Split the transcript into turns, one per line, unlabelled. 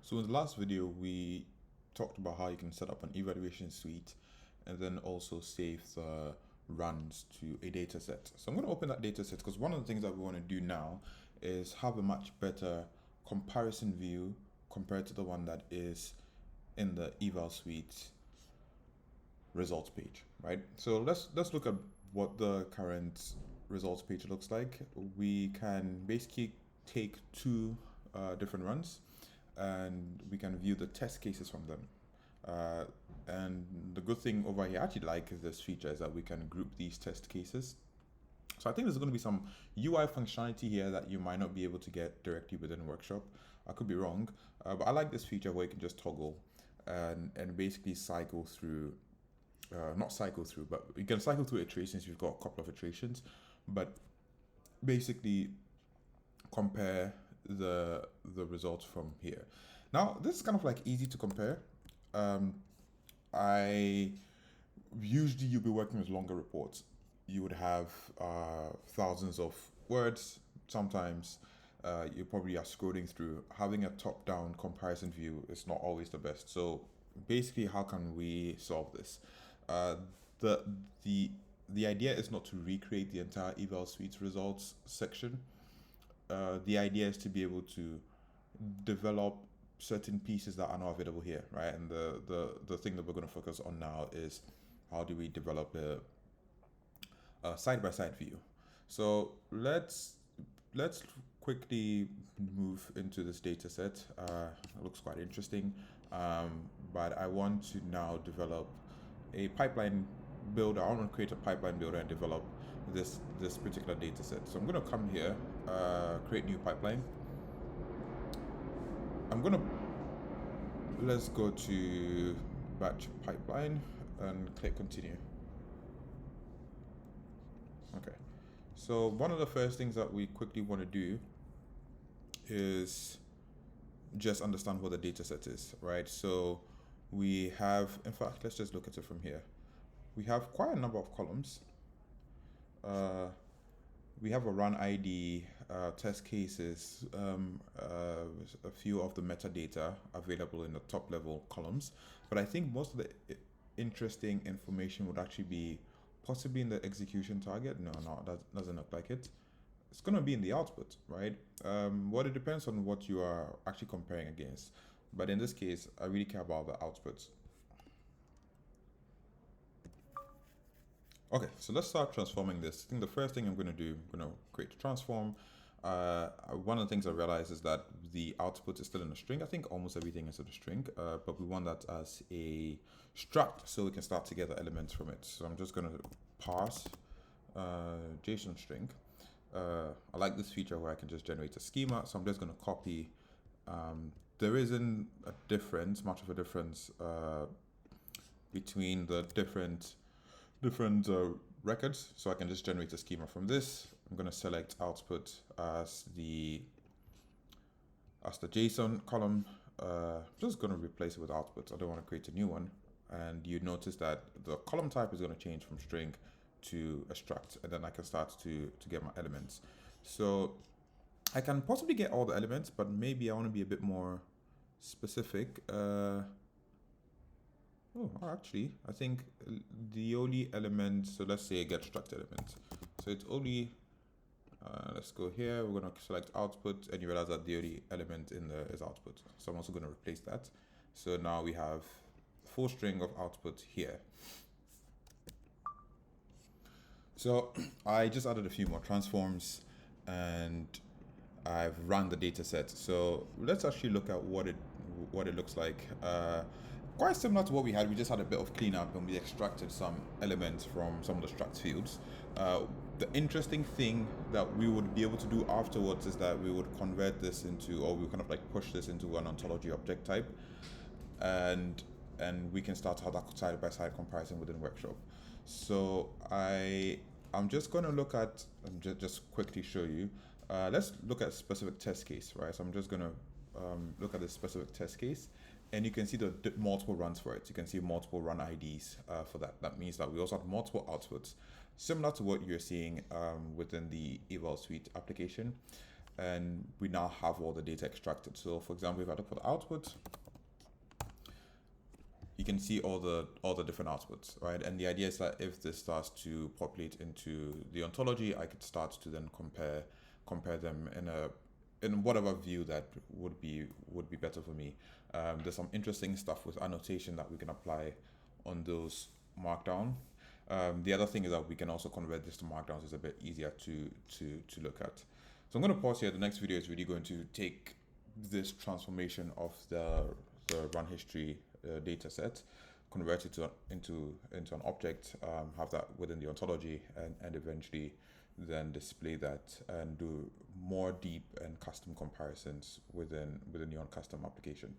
So in the last video, we talked about how you can set up an evaluation suite and then also save the runs to a data set. So I'm going to open that data set because one of the things that we want to do now is have a much better comparison view compared to the one that is in the eval suite results page, right? So let's look at what the current results page looks like. We can basically take two different runs and we can view the test cases from them. And the good thing over here, I actually like this feature, is that we can group these test cases. So I think there's going to be some UI functionality here that you might not be able to get directly within Workshop. I could be wrong, but I like this feature where you can just toggle and basically cycle through, not cycle through, but you can cycle through iterations. You've got a couple of iterations, but basically compare the results from here. Now this is kind of like easy to compare. I usually you'll be working with longer reports. You would have thousands of words. Sometimes you probably are scrolling through. Having a top-down comparison view is not always the best. So basically, how can we solve this? The the idea is not to recreate the entire eval suites results section. The idea is to be able to develop certain pieces that are not available here, right? And the thing that we're going to focus on now is how do we develop a side-by-side view. So let's quickly move into this data set. It looks quite interesting, but I want to now develop a pipeline builder. I want to create a pipeline builder and develop this particular data set. So I'm going to come here, create new pipeline. Let's go to batch pipeline and click continue. Okay, so one of the first things that we quickly want to do is just understand what the data set is, right? So we have, in fact, let's just look at it from here. We have quite a number of columns. We have a run ID, test cases, a few of the metadata available in the top level columns. But I think most of the interesting information would actually be possibly in the execution target. No, that doesn't look like it. It's going to be in the output, right? Well, it depends on what you are actually comparing against. But in this case, I really care about the outputs. Okay, so let's start transforming this. I think the first thing I'm going to do, I'm going to create a transform. One of the things I realized is that the output is still in a string. I think almost everything is in a string, but we want that as a struct so we can start to get the elements from it. So I'm just going to parse JSON string. I like this feature where I can just generate a schema. So I'm just going to copy. There isn't much of a difference between the different records, so I can just generate a schema from this. I'm going to select output as the JSON column. I'm just going to replace it with output. I don't want to create a new one. And you notice that the column type is going to change from string to a struct, and then I can start to get my elements. So I can possibly get all the elements, but maybe I want to be a bit more specific. Actually, I think the only element, so let's say a get struct element. So it's only, let's go here, we're going to select output, and you realize that the only element in there is output. So I'm also going to replace that. So now we have full string of output here. So I just added a few more transforms and I've run the data set. So let's actually look at what it looks like. Quite similar to what we had. We just had a bit of cleanup and we extracted some elements from some of the struct fields. The interesting thing that we would be able to do afterwards is that we would convert this into, or we kind of like push this into an ontology object type, and we can start to have that side-by-side comparison within Workshop. So I'm just going to look at, just quickly show you. Let's look at a specific test case, right? So I'm just going to look at this specific test case. And you can see the multiple runs for it. You can see multiple run IDs for that. That means that we also have multiple outputs, similar to what you're seeing within the Eval Suite application. and we now have all the data extracted. So for example, if I look for the output, you can see all the different outputs, right? And the idea is that if this starts to populate into the ontology, I could start to then compare them in whatever view that would be better for me. There's some interesting stuff with annotation that we can apply on those markdown. The other thing is that we can also convert this to markdowns. It's a bit easier to look at. So I'm going to pause here. The next video is really going to take this transformation of the run history data set, convert it into an object, have that within the ontology, and eventually then display that and do more deep and custom comparisons within your custom application.